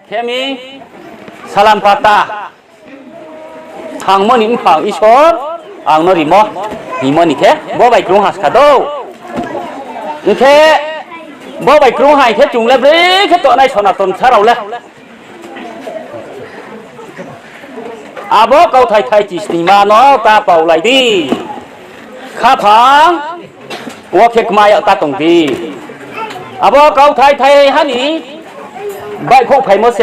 แค่มีสลัมปาตาทางมันนิ่มผังอีชอร์อ่างนอริมอหิมอนี่แค่บ่ใบกรุงหัสขาโดแค่บ่ใบกรุงหายแค่จุงเล็บเล็กแค่ตัวในชนตนชาเราเลยอาบ่เกาไทยจิสติมาเนาะตาเป่าไหลดีข้าพังว่าเข็กมาอยากตาตรงดีอาบ่เกาไทยฮันนี่ใบคุกไผ่โมเส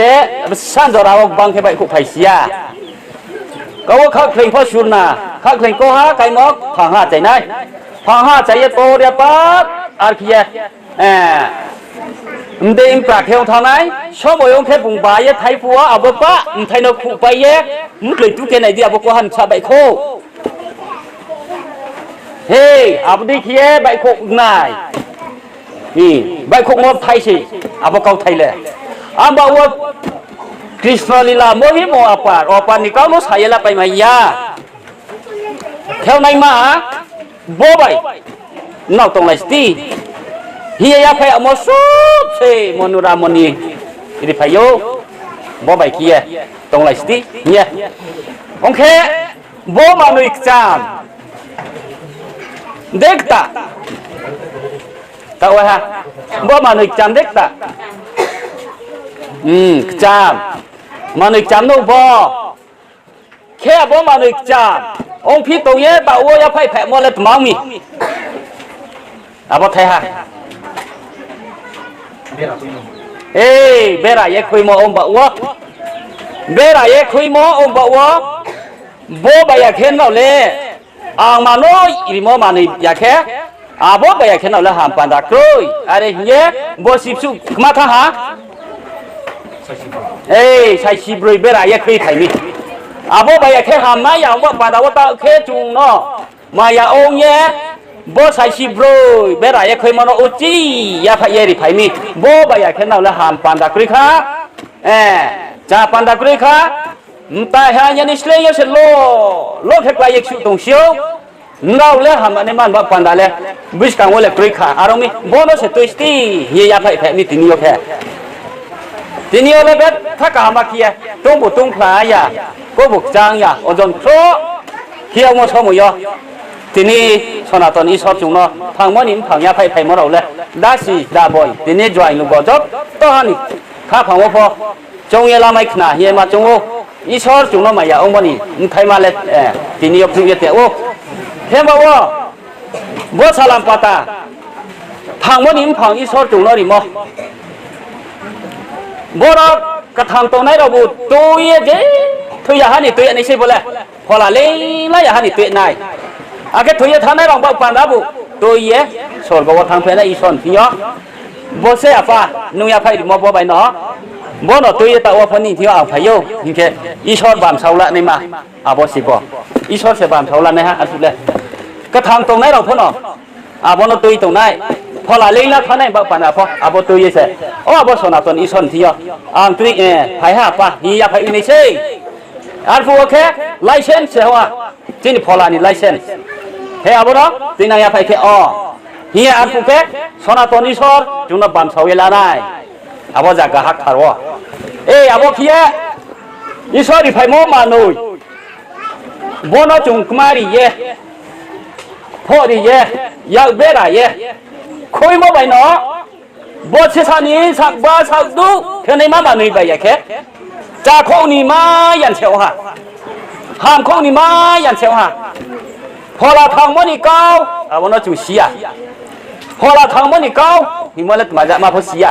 สสั้นจะเราบางแค่ใบคุกไผ่เสียก็ว่าข้าเคร่งพ่อชุนน่ะข้าเคร่งก็หาไก่มอกพังห้าใจนายพังห้าใจโตเดียปัดอาร์เคียเดินปากเที่ยวทางไหนชอบมองแค่ปุ่งใบไทยฟัวอาบ่ปะไทยนกขู่ไปแยกมึงเคยทุกแค่ไหนดีอาบ่ก็หันชาใบโคเฮ้อาบ่ได้เคียใบโคกนายนี่ใบโคกงอไทยสิอาบ่เกาไทยเลยอาบ่ว่าคริสต์ลีลาโมหิโมอาปาร์นี่เขาโน้ตใส่ละไปมายาเท่าไหนมาบ่ใบนอกตรงไหนสตีเฮียไปอมสุดเชมนุรามณีอิริพายโยบ่ใบเคียตรงไหนสตีเนี่ยโอเคบ่มาหนุ่ยจามเด็กตาว่าฮะบ่มาหนุ่ยจามเด็กตาจามมาหนุ่ยจามนู่นบ่แค่บ่มาหนุ่ยจามองค์พี่ตรงเนี้ยบ่าวอย่าไปแผ่หมดเลยมั่งมีบ่ไทยฮะเอ้เบราเยคุยมอองบ่าวเบราเยคุยมอองบ่าวบ่ใบอยากเห็นเราเลยอ่างมาโน้ยอีมอมาหนุ่ยอยากแค่บ่ใบอยากเห็นเราเลยหามปันตะกรุยอะไรเงี้ยบ่สิบสุขมาท่าหาใช่ชีบรุยเบราเยคุยไทยมีบ่ใบอยากแค่หามนะอย่างว่าปันตะว่าตะแค่จุงเนาะมาอย่าองเงี้ยบ่ใช่ชีบรุยเบราเยคุยมอโนอุจิยาพายริไทยมีบ่ใบอยากแค่เราเลยหามปันตะกรุยค่ะจ้าปันตะกรุยค่ะตาหายันอิสเลย์เสร็จโลกแห่งลายชุดตรงเชียวเราเล่หามันมันแบบปันดาเล่บิสกังวอลเล็กทริกค่ะอารมณ์นี้โบนัสตัวสตีเฮียไปแพ้นี่ตินิโอแพ้ตินิโอเลยเบ็ดถ้ากามาเคียตุ้งบุตุ้งพลายาก็บุกจางยาอดนโครเฮียมัวชมุยอทีนี้ชนะตอนนี้ชอบจุงเนาะทางมันนี่ผังยาไปมาเราเลยได้สิได้บ่อยทีนี้จอยลูกบอลจบต่อฮันนี่ข้าผังว่าพอจงเยลาไม่ขนาเฮียมาจงโออีชอร์จุงน้องมายาองมันนี่ไทยมาเลยทีนี้ยกจุงเยเตโอเห็นบ่ว่าบัวสลัมปาตาทางมันนี่ผังอีชอร์จุงน้องนี่มั้งบัวเรากระทำตรงไหนเราบูตัวเยเจทุยาฮันนี่ตัวนี้ใช่บ่เลยพอละเลี้ยยาฮันนี่ตัวนายอาเกทุยาทางไหนเราบ้าปันดับุตัวเยชอร์ก็ว่าทางเพลย์อีชอนที่ยอบัวเสียฟ้านุ่ยาไผ่มาบัวใบเนาะบ่เนาะตัวตะว่าพนี่ที่เอาพายโยนี่แค่อีชอดบามเซาละนี่มาบ่สิบ่อีชอดเสบามเซาละนะฮะอันสุดเลยก็ทางตรงไหนเราพ่อเนาะบ่เนาะตัวตรงไหนพอละเลี้ยละท่านไหนบ่ปานพ่อบ่ตัวเยเสบ่สนาตนอีชอนที่ตัวไผหาป่ะฮียาไผอุนิเซอันฟูโอเคไลเซนส์เสว่าจินพอละนี่ไลเซนส์เฮ้บ่เนาะตินายาไผแค่ฮียอันฟูแค่สนาตนอีชอดจุนบามเซาเวลาได้บ่จากะฮักทารวบ่เคียอีสอริไผโมมานุยบ่เนาะจุงกมารีเยพ่อดิเยยาเบราเยคุยโมไปเนาะบ่สิซานี่สักบ่สักดูเท่านี้มานุยไปยะแค่จาคงนี่มายันเซวหาห้ามคงนี่มายันเซวหาพอละทางมันนี่เก้าบ่เนาะจุงเสียพอละทางมันนี่เก้านี่มันละมาพอเสีย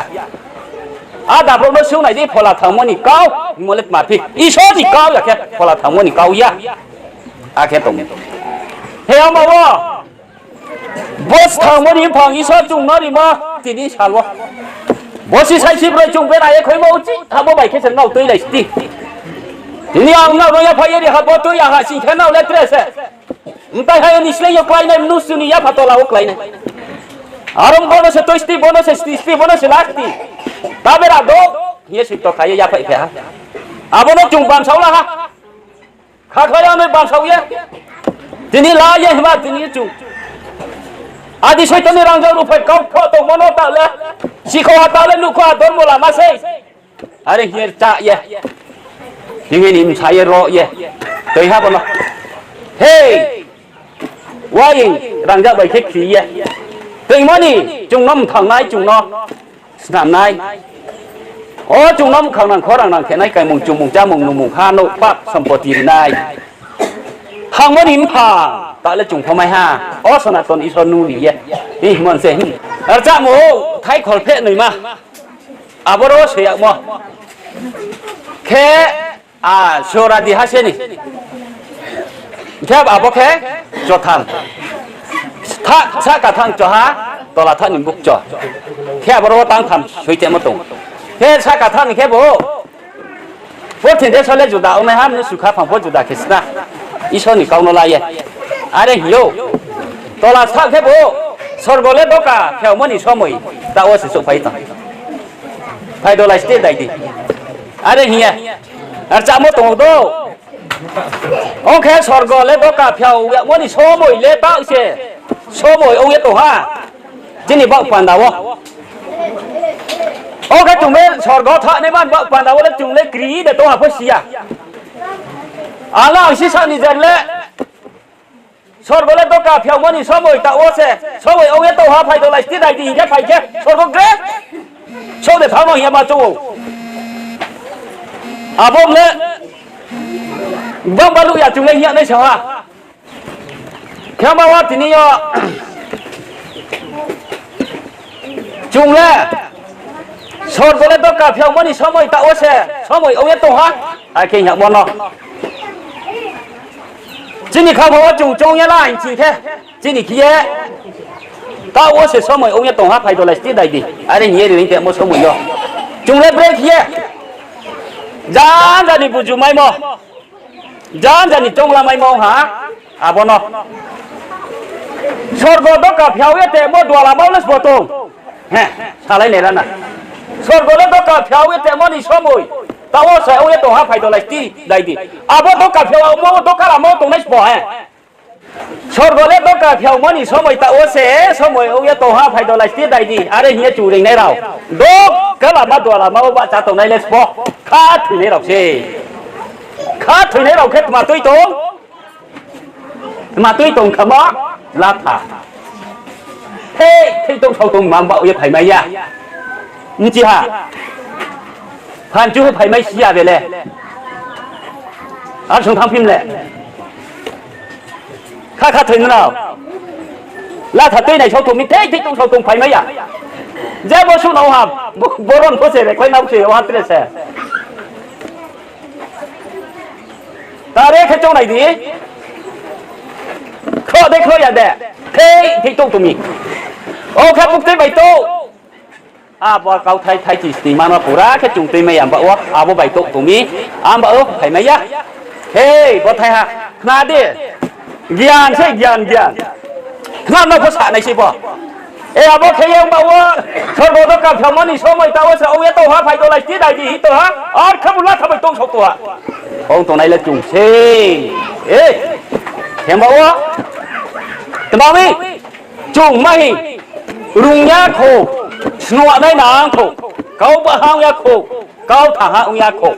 ดาบเราช่วงไหนที่พอละทางมันนี่เก้ามันเล็กมาพี่อีชอที่เก้าอย่างแค่พอละทางมันนี่เก้ายะแค่ตรงนี้เฮ้ยมาว่าบอสทางมันนี่พังอีชอจุงนอนี่มาที่นี่ชาลวะบอสใช้ชีพเลยจุงเป็นอะไรเคยมาอุจิถ้าบ่ไปแค่ฉันเอาตัวเลยสิทีนี้เอาเงาเราอย่าพยายามหาบ่ตัวอย่างหาสิ่งแค่เอาเล็กเตรสมันตายให้นิสเลยยกไล่ในมนุษย์นี่ยาพัตโลาวกไล่ในอารมณ์โบนัสตัวสตีโบนัสโบนัสลักตีตาเบราโดเฮียสิตัวขายยาไปแพ้บ่เนาะจุงบามเซาละฮะข้าขายไม่บามเซาเยทีนี้ลาเยมาทีนี้จุงดิช่วยตัวนี้รังเจ้ารูปให้เขาพอตรงมโนตาเลยสิเขาตาเลยลูกเขาโดนโมลามาเซ่ อะไรเฮียจ่าเย่ยังไงนี่มันใช้รอเย่เคยฮะบอลเฮ้ยว่ายังรังจะไปคิดขี้เย่เคยมั้ยนี่จุงน้ำทางไหนจุงน้อสนามไหนโอ้จุงน้ำข้างนั้นขอรังนั้นแค่ไหนไก่มงจุงมงจ้ามงนุ่มมงข้าโนปั๊บสัมปตินายทางวันนี้ผ่าตาละจุงทำไมฮะอ๋อสนับสนุนอิสรานูนี่เย่นี่มันเสียงอาจารย์โมไทยขอเพลหน่อยมาอาบโรเสียมั้งแค่โชราดีฮัชนี่แค่อาบแค่จดทันถ้าชักกระทั่งจอฮะตลาดท่านนิบุกจอแค่บริวารตั้งทำช่วยเจ้ามาตรงแค่ชักกระทั่งแค่โบพวกที่เด็กชอบเล่นจุดดาวไม่ห้ามนี่สุขาฟังพวกจุดดาวคิดนะอีชอนี่ก้าวโนลายอะไรหิวตลาดท่านแค่โบสอร์กเล่นดอกาแค่มันนี่ชอบมั้ยแต่ว่าสิสุภัยตั้งไฟโดลาสเตย์ได้ดีอะไรเฮียอาจารย์มาตรงตัวโอเคสอร์กเล่นดอกาแค่มันนี่ชอบมั้ยเล่นบ้าเสียชอบมั้ยโอ้ยตัวฮะที่นี่บ้าปันดาวโอเคจุ่มเล่สอร์กท่าในบ้านบ้าปันดาวแล้วจุ่มเล่กรีดตัวหาผู้เสียAllah sisa ni janle sorgole to ka phyamoni somoi ta ose somoi oge to ha phai to lai sti dai ti ge phai ke sorgo gre chode thano ya ma chu abom le bam balu ya chu le nya nei chawa khama wa tini yo chung le sorgole to ka phyamoni somoi ta ose somoi oge to ha ai ke nya mon no今年看我中央啦，今天今年去耶，到我是什么？我也动下拍到来是来的，而且你也有点没什么用，中来不来去耶？咱你不就买么？咱你中了买么哈？啊不喏，说过都搞票也得么多了，没了不动，嘿，啥来来了呢？说过了都搞票也得么你什么？到我说我也动下拍到来是来的，啊不都搞票，我都搞了么动来是不哎？sorgole to ka pheu mani somoi ta ose somoi oya to ha phai do lai ti dai di are hia chu ring nai rao do ka la ma do la ma ba cha to nai les bo kha thui nai rao se kha thui nai rao khet ma tui tong khama la tha he thei tong thau tong ma ba oya phai mai ya ni chi ha phan chu phai mai sia ve le a chung thang phim leข้าถึงแล้วลาถัดตัวไหนชาวตุ่มมีเท่ที่ต้องชาวตุ่มไปไหมอ่ะเจ้าบ่ชุนเอาหับบรอนผู้เสด็จใครนับเสียวันเตะเสด็จตาเร่แค่เจ้าไหนดีข้อได้ข้ออย่างเด็ดเท่ที่ต้องตุ่มมีโอ้ข้าปุ๊บเต้ใบโตบ่เกาไทยจีสติมาปูระแค่จุ่มตีไม่ยามบ่วะบ่ใบโตตุ่มมีบ่ไปไหมอ่ะเฮ้ยบ่ไทยฮะขนาดนี้ज्ञान से ज्ञान ना ना को सानै छै बो ए अब खेयं बावो सरबो तो का फमनि समय ताव से औए तो हा फाइ तो लाइ ति दाइ दि तो हा और खबुला खबै तों सौ तो औ तो नाइ ल जुं से ए खें बावो तमामी जुं mai रुं या खो स्नुआ नाइ नां खो गाव बा हां या खो गाव था हा औ या खो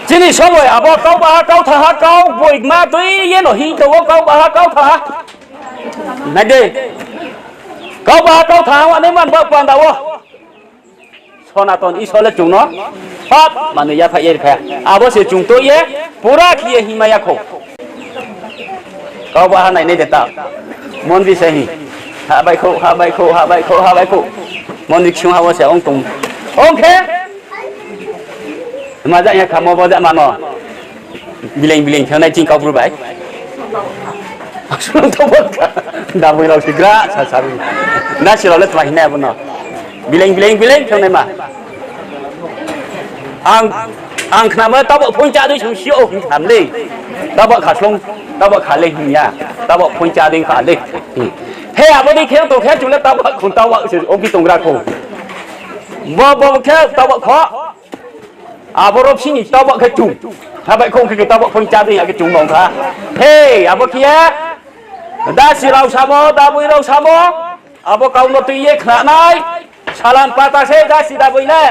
今年所謂阿伯九百九塔下九回嘛對嘢落去到嗰九百九塔下，唔係嘅，九百九塔我你問不辦到喎，錯那當一錯了中咯，好，問你一拍嘢拍，阿伯是中多嘢，不拉起嘢起碼一口，九百下嚟你得到，冇啲聲氣，下擺口，冇啲唱下我成安動 ，OK。Maza yang kamu bawa mana? Biling-biling, kau naik cingkau berbaik. Aku tak boleh. Dah boleh lalu segera, sasaru. Nasi lalu telah hina pun. Biling, kau naik mah. Ang kenapa tak bawa puncak tu cuma siapa yang hamil? Tak bawa kaslong, tak bawa kalih ni tak bawa puncak tu kalih. Hei, apa ni kau tu kau cuma tak bawa kun tak bawa ogi tunggu aku. Bawa kau tak bawa kau. บรบชินี่ตอบกระจุงถ้าไปคงคือตอบคนจ้าที่อยากกระจุงมองท่าเฮ้อาบเคียได้สิเราสามอดาบุยเราสามออาบเกาโนตุยขนาดไหนชาลันปาตาเซได้สิดาบุยแน่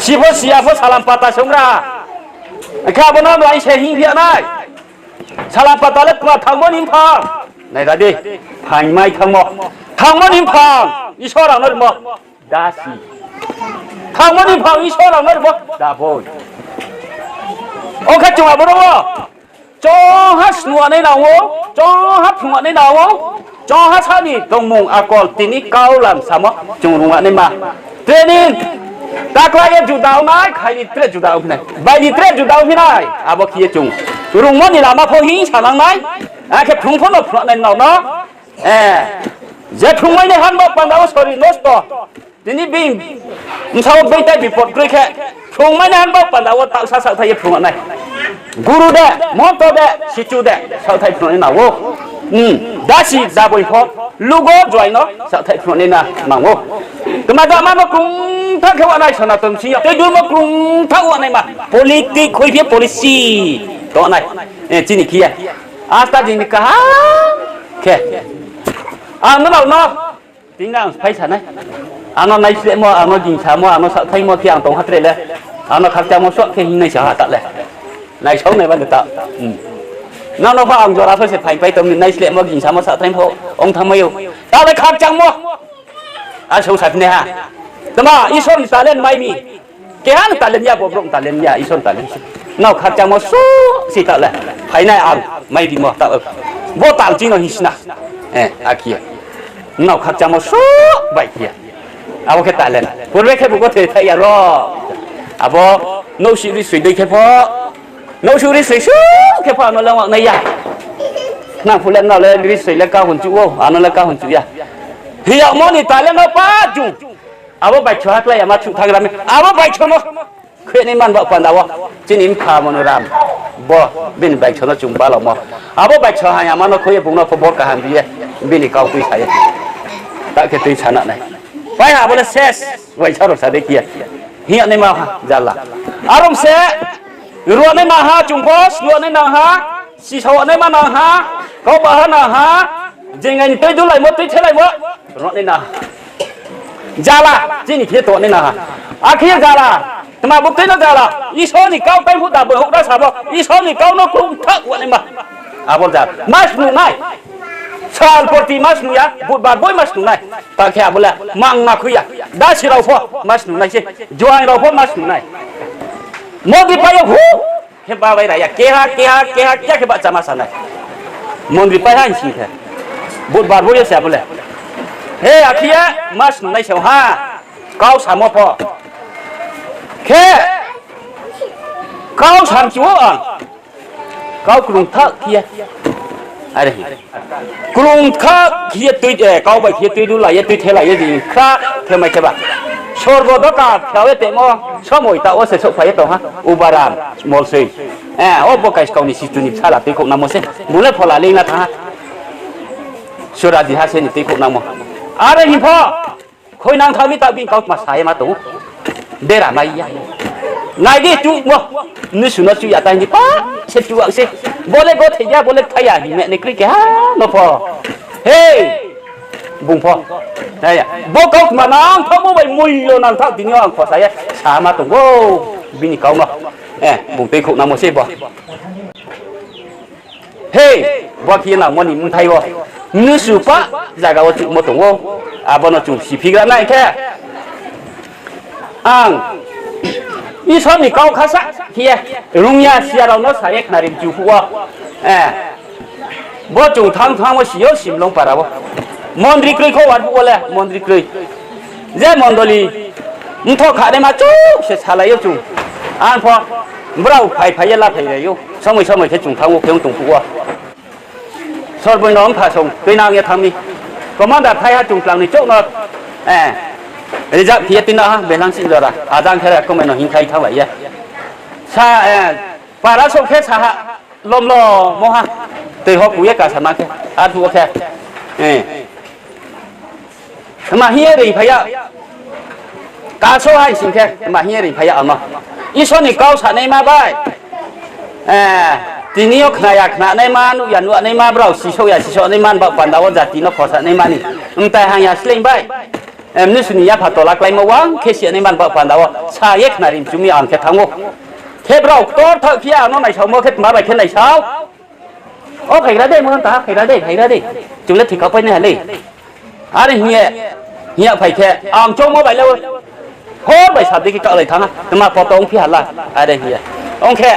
สิพเสียพสลัมปตาสงราข้าบนน้ำไหลเชหิงเพียนายสลัมปตาเล็กกว่าทางบนอิมพังในระดีผ่านไม้ทางหมอกทางบนอิมพังอิชอรังนั่นหมดดาสีทางบนอิมพังอิชอรังนั่นหมดดาโบยโอเคจังหวะบนว่าจอฮัสนัวในหนาวจอฮับหัวในหนาวจอฮัสฮานี่ตรงมุงอากอลตินิเกาลันสามะจุงรุงะในมาเทนินตากลายจุดดาวไม้ใครดิเตรจุดดาวพี่นายใบดิเตรจุดดาวพี่นายอาบอกขี้จุงรุงมันนี่ละมาพอหิงฉาลังไม้แค่พุ่งพ้นออกในหนาวเนาะจะพุ่งไว้ในหันบอกปันดาวสอรี่โนสโตทีนี้บินมันชาวบ้านได้บิปอดกรีแค่พุ่งไว้ในหันบอกปันดาวตักสักไทยพุ่งอะไรกูรู้เด้มอตเด้สิจูเด้ชาวไทยพุ่งในหนาวดาสีดาบุยพอลูกก็จอยเนาะชาวไทยพุ่งในหนาวทำไมจะมากรุงถ้าเขาอะไรชนะตรงนี้แต่ดูมากรุงถ้าว่าไหนมา politik คุยเพียง policy ตัวไหนจีนี่ขี้อาตาจีนี่ก้าแค่นั่นเราเนาะจริงๆไปฉันไหนนั่นในเสียมั่วนั่นยิงชามั่วนั่นสัตย์ไทยมั่วเที่ยงตรงฮัตเตอร์เลยนั่นขับจามั่วสวดแค่หินในชาตัดเลยในช่องในวันเดียวนั่นเราพระองค์จราเพื่อเสร็จไปตรงนี้ในเสียมั่วยิงชามั่วสัตย์ไทยพระองค์ทำไมอยู่ตาเลยขับจามั่วชูสัตย์เนี่ยฮะแต่ว่าอิสราเอลไม่มีแกนตาเลนยาบอกตาเลนยาอิสราเอลน่าขัดจังมั่วสู้สิตาเลยภายในอ่างไม่ดีมั่วตาบ่ตาจริงเราหิสนะอาคีน่าขัดจังมั่วสู้ใบเขียเอาแค่ตาเลนพูดไว้แค่บุกก็เทไทยรออาบ่โนชิริสุยด้วยแค่พอโนชิริสุยสู้แค่พอนั่นแหละว่าในยานั่งพูดเล่นเราเลยริสุยแล้วก้าวหุ่นจูโออันนั้นแล้วก้าวหุ่นจูยาเฮียมอนี่ตาเลนเราป้าจุอาบ่ใบชอดเลยมาชุทางรำอาบ่ใบชอมั้งเคยนี่มันบอกปันดาวจีนิมพามนุรามบ่บินใบชอจุ่มบ้าเรามั้งอาบ่ใบชอหายมันเคยบุ้งเราพบกันหันดีบินนี่ก้าวคุยใส่ตาแค่ตีชนะไหนไปหาบ่เลยเซสไว้ชอรสาเด็กเฮียเฮียนี่มาจัลละอารมณ์เสรัวนี่มาหาจุ่มพอสรัวนี่นาหาสีชาวนี่มานาหาเขาบ้านาหาจริงไงนี่ตัวดูไรมั้งตัวเท่าไรมั้งรัวนี่นาjala jini khie to ni na akhir jala tama bukti na jala iso ni kau pai hu da bo hu da sa bo iso ni kau no krum thak wa ni ma abor ja mas nu nai sal porti mas nu ya but bar boy mas nu nai ta kha bola mang ma khu ya da si rau pho mas nu nai se joai rau pho mas nu nai mo di pa yo hu ke ba bai ra ya ke ha kya ke ba chama sa nai mon di pa ha si the but bar boy ya sa bolaเฮ้ยอาคียมาสนุนในเสาห้าเก้าสามพอแค่เก้าสามจิ๋วอ่ะเก้ากรุงทักเคียอะไรกรุงทักเคียตุยเก้าใบเคียตุยดูไหลตุยเทไหลยังครับเทไม่ใช่ปะชอร์บดกาเที่ยวเตะมอชอบมวยตาว่าเสียสุขไปตัวฮะอุบารามมอลซีโอ้บอกไอ้สกาวนี่สิจุนิบชาลาตีคงนำมาเสียบุญเล่พอละลิงนะท่าสุราดิฮาเซนิตีคงนำมาอะไรหิพ่อคอยนางทำมิตาบินเขามาใส่มาตู้เดราไม่ยากนายดิจุกมั้งนึกสุนัขจุยาตายนี่ป้าเช็ดจุกสิบอกเลยก็เทียบบอกเลยทายาหิแม่ในคลิกฮะน้องพ่อเฮ้ยบุ้งพ่อใช่บอกเขามานางทำอะไรมุยโยนางทักดิ้งยองพอใส่สามาตู้โว้บินเขามาบุ้งตีขุนำมาสิบ่เฮ้ยบอกที่นั่งมันนี่มึงไทยวะนึกสุปะจากเราจุดมาตรงว่าอาบน้ำจุดสีพิการนั่นแค่อีชอบนี่เกาข้าศึกเฮียรุ่งยาเสียเราเนาะสายนาริมจูฟัวบ่จุดทางว่าเสียวสิมลงปะเรามอนดริกรีเขาวัดบัวเลยมอนดริกรีเจ้ามอนดลีมึงทอขาได้มาจุ๊บเสียชาลายจุ๊พอเราไผ่ยาลาไผ่เลยอยู่สมัยแค่จุดทางว่าเพียงตรงฟัวสอดบนน้องผาส่งตัวนางเนี่ยทำนี่ก็มันดัดไทยฮะจุงกลางนี่โจ๊กเนาะเดี๋ยวจะเพียตินะฮะเบลังสินเลยละอาจารย์แค่ก็ไม่น้องหินไทยเท่าไหร่เนี่ยชาปาราส่งแค่ชาลมล้อโมฮะตีหัวปุ๋ยกาสมาแค่อาถูกแค่ทำไมเฮียรีพยากาโซ่ให้สิงแค่ทำไมเฮียรีพยาเอามาอีส่วนนี่เกาสันในมาบ่ายทีนี้ขณะขณะในมานุยันวะในมาเราสิโชยสิโชในมันบักปันดาวจัดทีนขอสันในมานี่แต่หางยาสลิงไป นี่สุนียาพัดตัวลักไล่มาวังเคสีในมันปันดาวชายเอกนาริมจุมีอ่างแค่ทั้งโมเคบเราตัวเธอขี้อ่างน้องไหนชาวโมเคมาไปแค่ไหนเช้าโอ้ใครได้เมื่อตาใครได้จุเล็ดที่เขาไปเนี่ยเลยอะไรเฮียไปแค่อ่างโจมไปแล้วโหไปสับดีกี่ก็อะไรทั้งอ่ะแต่มาพอตรงพี่หันละอะไรเฮียองแค่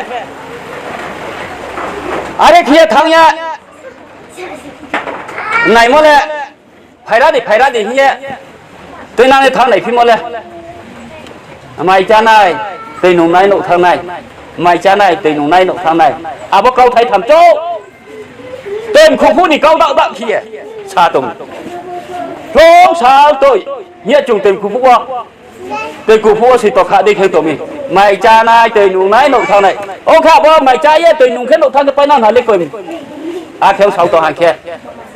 อะไรเฮียทั้งเนี่ยไหนหมดเลยไผ่ละดิเฮียตัวนั้นในทางไหนพี่หมดเลยไม่จ้านายตัวหนุ่มนายหนุ่มทางไหนไม่จ้านายตัวหนุ่มนายหนุ่มทางไหนอาบอกเขาไทยทำโจ้เต็มคู่ผู้นี่เขาดักเฮียชาตรงโล่งชาตัวเฮียจุงเต็มคู่ผู้ว่าเต็มคู่ผู้ว่าสิต่อขาได้แค่ตัวมีไม่จ้านายตัวหนุ่มนายหนุ่มทางไหนโอ้ข้าบอกไม่จ้าเย่ตัวหนุ่มแค่หนุ่มทางจะไปนั่นหาเล็กกว่ามีอาเขียวสาวตัวหางแค่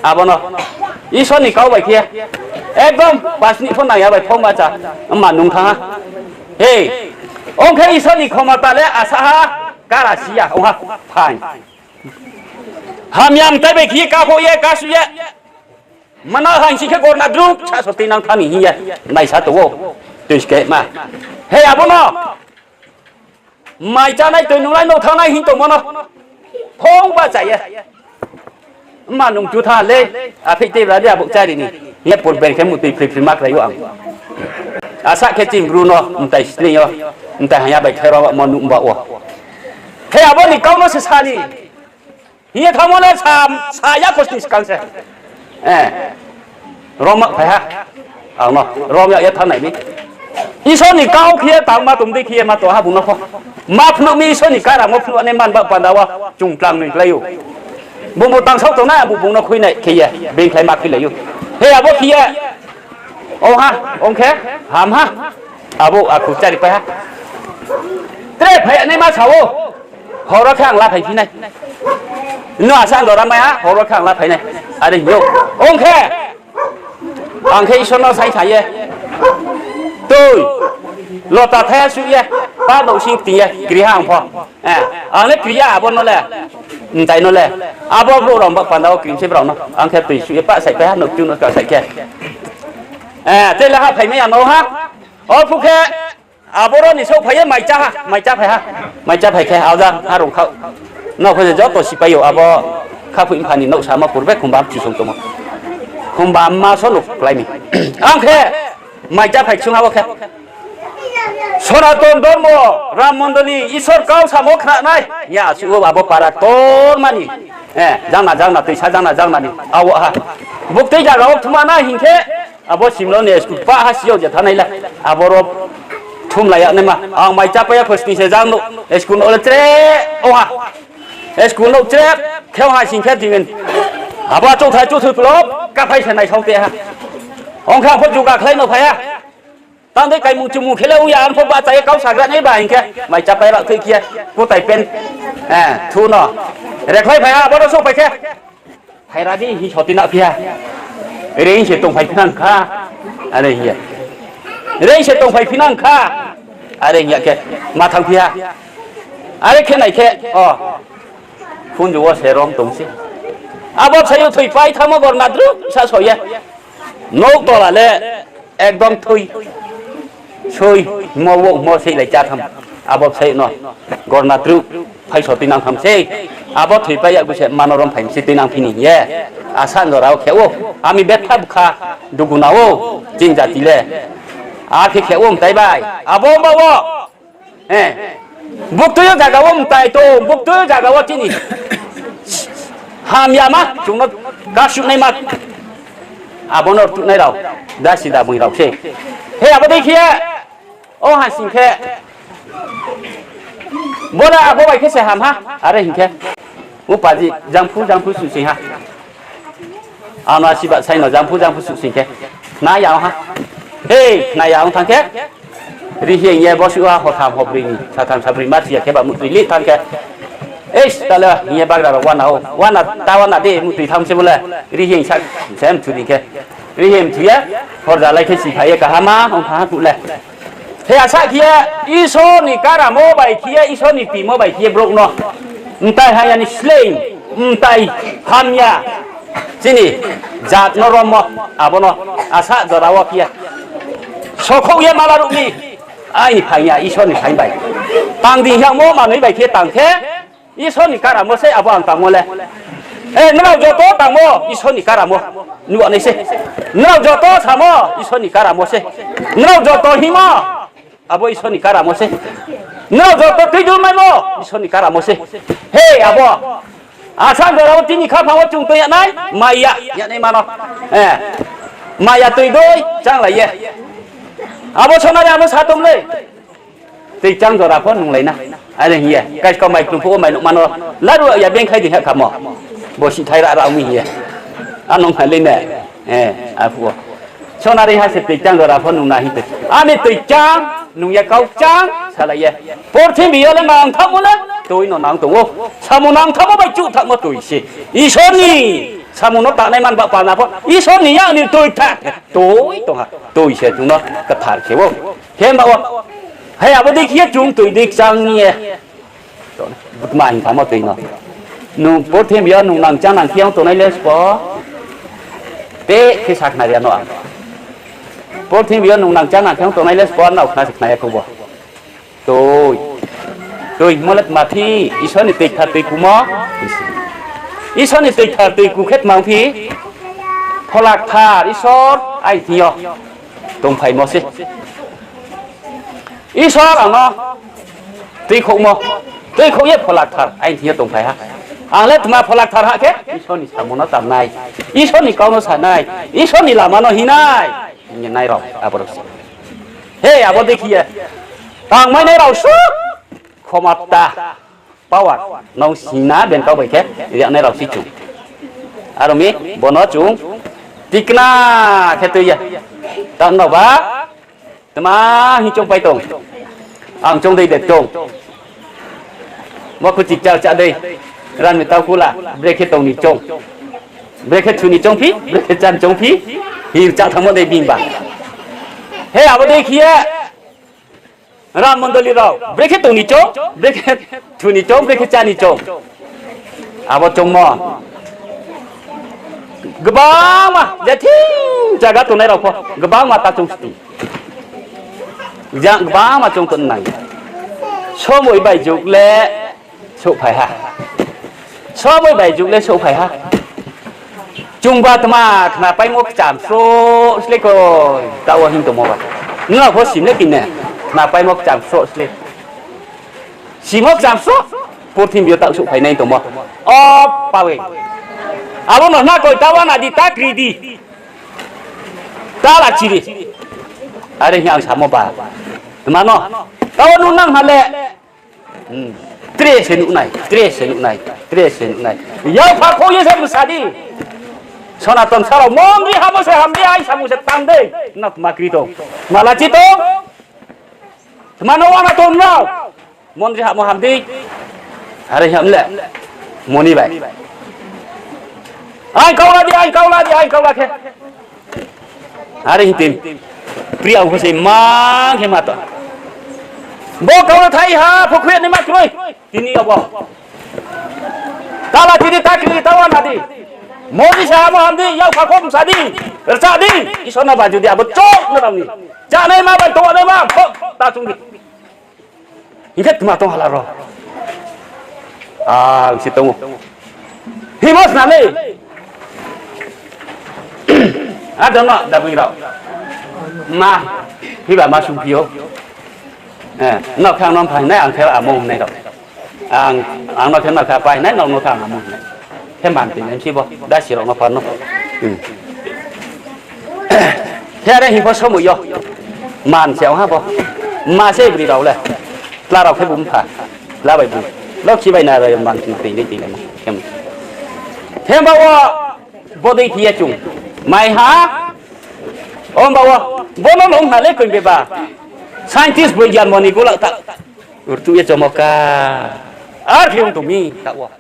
อาบอกเนาะอีส่วนนี่เขาไปเคียएकदम पासनि फोन नाया बाय फंबा जा अम्मा नोंथाङा हे ओंखे इसोरनि खमाताले आसाहा गारासिया ओहा फाइन हामयाम ताइबे खि काखोये कासुये मना हांसिखे गरना द्रुक सासति नां थानि हिया नायसा दो दुसके मा हे आबोनो माइजानाय दैनुनाय न थांनाय हिंतो मनो फंबा जायो mà nung chú tha lê phải tìm ra đi bộ trai đi nè nhét bột bèn cái một tỷ phì mắc lấy vào sát cái chim Bruno tại này rồi tại hàng nhà bảy theo đó mà nung bảo thế à bọn này câu nó sẽ xa đi hiện thằng nó lên xa giá của cái sẽ rom phải ha nó rom ya thằng này đi ý số này cao kia tao mà tụi đi kia mà tụi ha bụng nó không mà phụ nữ số này cái là một phụ nữ anh em bạn bạn đâu chung trăng này lấyบุ้งตังเสาตรงนั้นบุ้งนักคุยเนี่ยขี้เบงใครมาขี้เลยอยู่เฮ้ยอาบุขี้โอ้ฮะโอเคหามฮะอาบุอาคุใจดิไปฮะเตะเพะในมาเสาหอระฆังลาไผ่ที่ไหนเนื้อสร้างดอกรำไหมฮะหอระฆังลาไผ่ไหนอะไรอยู่โอเคอังเคชนเราใส่ถ่ายตู้รถตาแท้สุดป้าดอกชิงตีกรีห่างพออันนี้กรียาบนนั่นแหละใจนั่นแหละอาบอกรู้เราปันเรากรีใช่เปล่าเนาะอังแค่ตีสุดป้าใส่ไปฮะหนุกจุนก็ใส่แค่เจ้าละฮะไผ่ไม่อยากโน้ฮะอ๋อพวกแค่อาบอกเรานี่โซ่ไผ่ไม่จ้าไผ่ฮะไม่จ้าไผ่แค่เอาจ้าฮะลงเขานอกจากจะตัวสิไปอยู่อาบอกข้าพูดอินพันนี่นกสามมาพูดแบบคุมบามจุดส่งตัวคุมบามมาสนุกไรมีอังแค่ไม่จ้าไผ่ชุ่มฮะว่าแค่সনাতন ধর্ম রাম মন্দির ঈশ্বর কাউ সামক নাই ইয়া সুগো বাবু পারা তোর মানি জানা তুই জানা নি আও হা বুকতে জাগাও থুমা না হিংখে আবো সিমলো নে স্কুল পা হাসিও যে থানাইলা আবর থুমলায়া নেমা আং মাই চাপায়া ফসনি সে জানো স্কুল ওলে ত্রে ওহা স্কুল নো ত্রে খেও হা সিংখে দিন আবা চৌথাই চৌথুই ফ্লপ কাফাই সেনাই সাউতে হা অংখা ফজু গাখলাই নো ফায়াตั้งแต่ไก่มุงจมูกเขล่าอย่างพวกบ้าใจเขาสักการะในบ่ายแค่ไม่จะไปละคือเคียกูไต่เป็นทูนอเด็กใครไปฮะบอลสู้ไปแค่ไทยราดีฮิชอตินาพี่ฮะเรื่องเสียตรงไปพินังค่าอะไรเหี้ยเรื่องเสียตรงไปพินังค่าอะไรเงี้ยแค่มาทางพี่ฮะอะไรแค่ไหนแค่อ๋อคุณอยู่ว่าเสร้องตรงสิอาบอบใช้ถุยไฟทำมาก่อนนัดรู้ซาสอยนกตัวละเล่एकदम थुई छुई मो से ले जा थम आबो से न गरना ट्रु फाइस तिनां थम से आबो थुई पाया गुसे मनोरम फाइम से तिनां फिनि ये आसान जराव खेओ आमी बेथा बुखा दुगुनाओ जिन जातिले आखे खेओ मताइ बाय आबो बाबो बुकतयो जागाव मताइ तो बुकतयो जागाव तिनि हामयामा जुंग गासु नै मा आबो न तुनाइ राव दा सिदा बुइ राव से हे आबो देखिए ओ हासिंखे बोला आबो बाइखे से हाम हा अरे हिंखे वो पाजी जांफु सुसि हा आना सिबा साइनो जांफु सुसिखे ना याव हा हे ना याव थांखे रिहि ये बसुआ हथाम हब्रिनि साथाम साब्रि माथिया खेबा मुत्रिलि थांखे एस ताले ये बागरा वाना तावाना दे मुत्रि थामसे बोले रिहि सा सेम थुदिखे रिहिम थुया हरजालाय खेसि फाये गाहामा अंथा तुले हे आसा खिया इसोरनि कारा मो बाय खिया इसोरनि पि मो बाय खिया ब्रक न उंताय हायानि स्लेम उंताय हामया जिनि जात न रम आबो न आसा जरावा खिया โชคเยมาลารุมีไอ้พายาอีชนนี่ใช้ใบต่างดีอย่างโมมาไม่ใบเคียต่างแค่อีชนนี่การามเสอาบอันต่างโมเลยเราจะโตต่างโมอีชนนี่การามนัวนี่เสเราจะโตสามโมอีชนนี่การามเสเราจะโตหิมะอาบ่อีชนนี่การามเสเราจะโตที่ดูไม่โมอีชนนี่การามเสเฮ้อาบ่อาชันเดี๋ยวเราที่นี่ข้าพเจ้าจุงตัวยังไงมายาอย่างนี้มาเนาะมายาตัวด้วยจังไรเย่อาบ่ชนะยังไม่สาตุมเลยตีจังจะรับพ้นลงเลยนะอะไรเหี้ยใครก็ไม่กลุ่มพวกไม่ลุกมันว่าแล้วดูอย่าเบี้ยงใครดีเหรอครับหมอบ่สิไทยเรามีเหี้ยอันน้องหันเลยเนี่ยอาพวกชนะได้ให้ตีจังจะรับพ้นลงนาฮิตอันนี้ตีจังนุ่งยาเกาจังอะไรเย่พอที่มีอะไรมาทำหมดเลยตัวอีนนางตัวสามุนางทำมาไปจุดทำมาตัวสิอีชนี่สามุนตาในมันบ้าปานาพออีชนี่ยังนี่ตัวทักตัวฮะตัวเสียจุนเนาะกระถางเขียวเห็นบ่าวให้อาบดีเขียจุงตัวดีจังเนี่ยตัวบุตรมาหินทำมาตัวเนาะนุ่งพอที่มีอะไรนุ่งนางจังนางเขียวตัวไหนเลสปอเป๊ะที่สักนาเรียนเนาะพอที่มีอะไรนุ่งนางจังนางเขียวตัวไหนเลสปอเนาะน่าสักนาเรียนกูบ่ตัวมลมาพี่อีชนี่ติดขาดติดกูมั้งอีชนี่ติดขาดติดกูแค่มังพี่พอหลักฐานอีชอนไอ้ที่อ่ะตรงไผ่มอสิอีชอนอ่ะเนาะติดขมั้งติดขยับพอหลักฐานไอ้ที่ตรงไผ่ฮะเล็ดมาพอหลักฐานฮะแค่อีชนี่สามุนตามนายอีชนี่เกาโนสานายอีชนี่ลามาโนหินายยังไงเราอาบรุษเฮ้ยอาบดีขี้ต่างไม่ในเราสู้ขมาตาป้าวน้องสินาเดินเข้าไปแค่เรื่องในเราสิจุอารมณ์นี้บนหัวจุงติกนาแค่ตัวเดียวตอนนั้นว่าแต่มาหิจงไปตรงจงได้เด็ดจงว่าคุณจิตเจ้าจะได้รันไม่เต้าคุละเบรกแค่ตรงนี้จงเบรกแค่ชุนี้จงพี่เบรกแค่จันจงพี่หิวจะทั้งหมดได้บินบ้างเฮ้ยอาบุตรขี้รามมณฑลีเราเบรกแค่ตรงนี้จงเบรกแค่ชุนี้จงเบรกแค่จันนี้จงอาบุตรจงมั่วกบ้ามาจะทิ้งjaga tu nai rako gba ma ta chung sti jang gba ma chung tu nai so moi bai juk le so phai ha so moi bai juk le so phai ha chung ba tama khna pai mo cham so sle ko ta wa hin to mo ba nga pho sim le kin ne khna pai mo cham so sle sim mo cham so po thim bio ta so phai nai to mo o pa we abo no na ko ta wa na di ta kri di ta là chi đi, ở đây nhau sao mà bà, mà nó, tao nó năng hả lẹ, tres nụ này, giờ phải có gì sẽ sao đi, sau này tuần sau là mong đi ham đi ai sao sẽ tăng đi, nó mà kỹ đồ, mà là chi tô, mà nó ăn là tuần nào, mong đi ham đi, ở đây hầm lẹ, muốn đi vậy, anh câu là thế. Hari hitim, pria aku sih mang hemat. Bo kau thai ha, pokoknya ni mak koi. Ini apa? Tala tiri takri tawan hadi. Modi sama handi, yau kakom sadi, bersadi. Isona baju dia becok nanti. Jangan mah bantu ada mah, tak sungguh. Ingat mah tu halal roh. Situ. Himas nale. Ada nggak dapur rau? Ma, hiba masuk pio. Nak kang non phai nai ang theo among nai rau. Ang nak theo nak phai nai non kang among nai. Thêm bản tình em chi bo, đã xí rau nó phun nó. Thế đây hiba số mùi yo, màn xéo ha bo, ma xe bì rau le, la rau phải bún phà, la bài bún. Lúc chi bài này rồi màn tình đi này mà. Thêm bao body kia chung. Mày hả? Ông bảo bố nó không hả lấy quyền về bà scientist bây giờ mà đi cũng lại tặng tụi cho một ca thì ông tụi mi tạo